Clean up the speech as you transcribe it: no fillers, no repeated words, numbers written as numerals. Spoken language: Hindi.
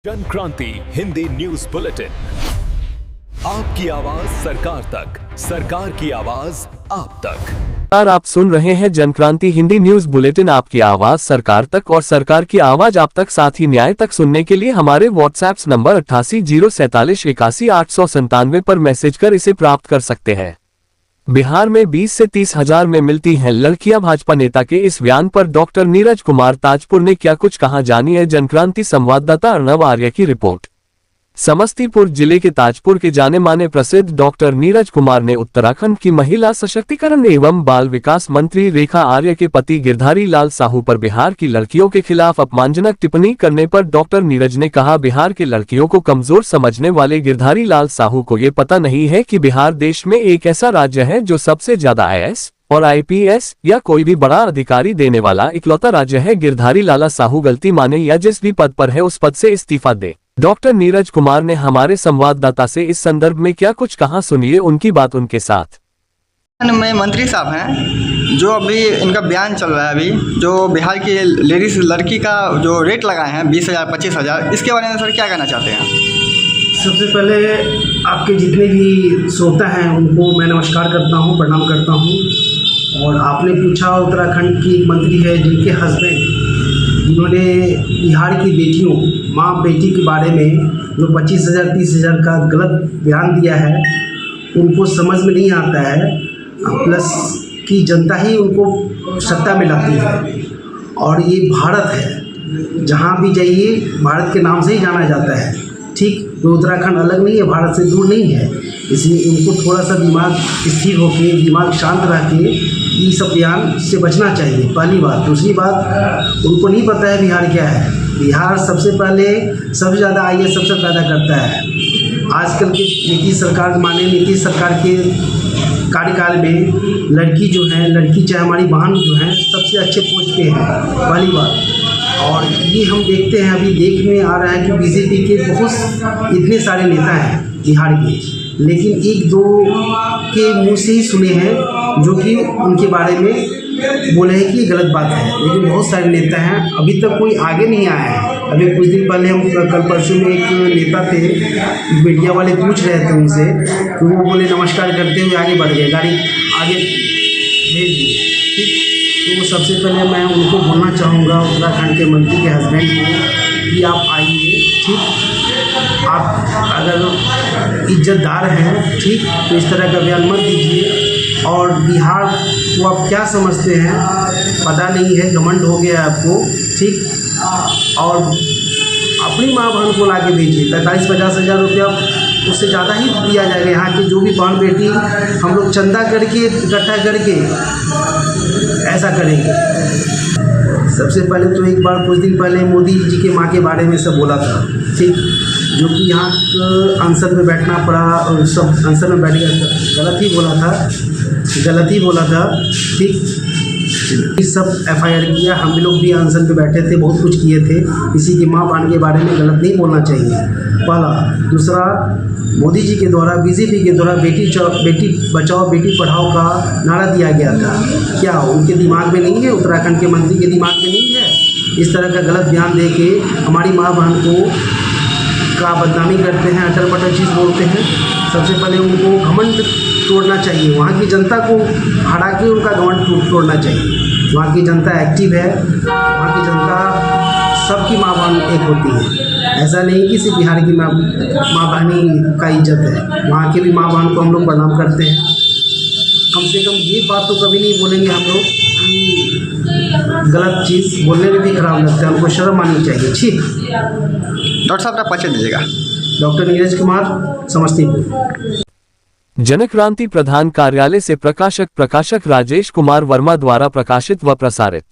Jan Kranti Hindi news bulletin. आपकी आवाज सरकार तक, सरकार की आवाज आप तक। आप सुन रहे हैं जन क्रांति हिंदी न्यूज बुलेटिन, आपकी आवाज सरकार तक और सरकार की आवाज आप तक। साथ ही न्याय तक सुनने के लिए हमारे व्हाट्सएप नंबर 8804481897 पर मैसेज कर इसे प्राप्त कर सकते हैं। बिहार में 20 से 30 हजार में मिलती हैं लड़कियां। भाजपा नेता के इस बयान पर डॉक्टर नीरज कुमार ताजपुर ने क्या कुछ कहा, जानिए जनक्रांति संवाददाता अर्नब आर्य की रिपोर्ट। समस्तीपुर जिले के ताजपुर के जाने माने प्रसिद्ध डॉक्टर नीरज कुमार ने उत्तराखंड की महिला सशक्तिकरण एवं बाल विकास मंत्री रेखा आर्य के पति गिरधारी लाल साहू पर बिहार की लड़कियों के खिलाफ अपमानजनक टिप्पणी करने पर डॉक्टर नीरज ने कहा, बिहार के लड़कियों को कमजोर समझने वाले गिरधारी लाल साहू को ये पता नहीं है कि बिहार देश में एक ऐसा राज्य है जो सबसे ज्यादा IAS और IPS या कोई भी बड़ा अधिकारी देने वाला इकलौता राज्य है। गिरधारी लाला साहू गलती माने या जिस भी पद पर है उस पद से इस्तीफा दे। डॉक्टर नीरज कुमार ने हमारे संवाददाता से इस संदर्भ में क्या कुछ कहा, सुनिए उनकी बात उनके साथ। में मंत्री साहब हैं जो अभी इनका बयान चल रहा है, अभी जो बिहार की लेडीज लड़की का जो रेट लगाए हैं 20,000 25,000, इसके बारे में सर क्या कहना चाहते हैं? सबसे पहले आपके जितने भी श्रोता हैं उनको मैं नमस्कार करता हूं, प्रणाम करता हूं। और आपने पूछा उत्तराखंड की मंत्री है जिनके हस्बैंड जिन्होंने बिहार की बेटियों माँ बेटी के बारे में जो 25,000 30,000 का गलत बयान दिया है, उनको समझ में नहीं आता है। प्लस की जनता ही उनको सत्ता में लाती है और ये भारत है, जहाँ भी जाइए भारत के नाम से ही जाना जाता है। ठीक, तो उत्तराखंड अलग नहीं है, भारत से दूर नहीं है, इसलिए उनको थोड़ा सा दिमाग स्थिर होकर, दिमाग शांत रह के ये सब बयान से बचना चाहिए, पहली बात। दूसरी बात, उनको नहीं पता है बिहार क्या है। बिहार सबसे पहले सबसे ज़्यादा IAS सबसे पैदा करता है। आजकल के नीतीश सरकार माने नीतीश सरकार के कार्यकाल में लड़की जो है, लड़की चाहे हमारी बहन जो है, सबसे अच्छे पोस्ट पे है, पहली बात। और ये हम देखते हैं, अभी देखने आ रहा है कि BJP के बहुत इतने सारे नेता हैं बिहार के, लेकिन एक दो के मुंह से ही सुने हैं जो कि उनके बारे में बोले हैं कि ये गलत बात है, लेकिन बहुत सारे नेता हैं, अभी तक कोई आगे नहीं आया है। अभी कुछ दिन पहले हम कल परसों में एक नेता थे, मीडिया वाले पूछ रहे थे उनसे, तो वो बोले नमस्कार करते हुए आगे बढ़ गए, गाड़ी आगे भेज दी। ठीक, तो सबसे पहले मैं उनको बोलना चाहूँगा उत्तराखंड के मंत्री के हस्बैंड को कि आप आइए, ठीक, आप अगर इज्जतदार हैं, ठीक, तो इस तरह का बयान मत दीजिए। और बिहार को आप क्या समझते हैं पता नहीं है, घमंड हो गया आपको, ठीक। और अपनी माँ बहन को ला के भेजिए, 45-50 हज़ार रुपया उससे ज़्यादा ही दिया जाएगा। यहाँ की जो भी बहन बेटी हम लोग चंदा करके इकट्ठा करके ऐसा करेंगे। सबसे पहले तो एक बार कुछ दिन पहले मोदी जी के माँ के बारे में सब बोला था, ठीक, जो कि यहाँ आंसर में बैठना पड़ा और सब आंसर में बैठ गया, गलत ही बोला था, ठीक। सब FIR किया, हम लोग भी आंसर पे बैठे थे, बहुत कुछ किए थे। किसी की माँ बहन के बारे में गलत नहीं बोलना चाहिए, पहला। दूसरा, मोदी जी के द्वारा BJP के द्वारा बेटी बचाओ बेटी पढ़ाओ का नारा दिया गया था, क्या उनके दिमाग में नहीं है, उत्तराखंड के मंत्री के दिमाग में नहीं है? इस तरह का गलत बयान दे के हमारी माँ बहन को का बदनामी करते हैं, अटल पटल चीज़ बोलते हैं। सबसे पहले उनको घमंड तोड़ना चाहिए, वहाँ की जनता को हरा के उनका घमंड तोड़ना चाहिए। वहाँ की जनता एक्टिव है, वहाँ की जनता सबकी माँ बहन एक होती है, ऐसा नहीं कि सिर्फ बिहार की माँ बहनी का इज्जत है, वहाँ के भी माँ बहन को हम लोग प्रणाम करते हैं। कम से कम ये बात तो कभी नहीं बोलेंगे हम लोग कि गलत चीज़ बोलने में भी खराब लगता है, हमको शर्म आनी चाहिए। ठीक, डॉक्टर साहब का परिचय दीजिएगा। डॉक्टर नीरज कुमार, समस्तीपुर। जनक्रांति प्रधान कार्यालय से प्रकाशक राजेश कुमार वर्मा द्वारा प्रकाशित व प्रसारित।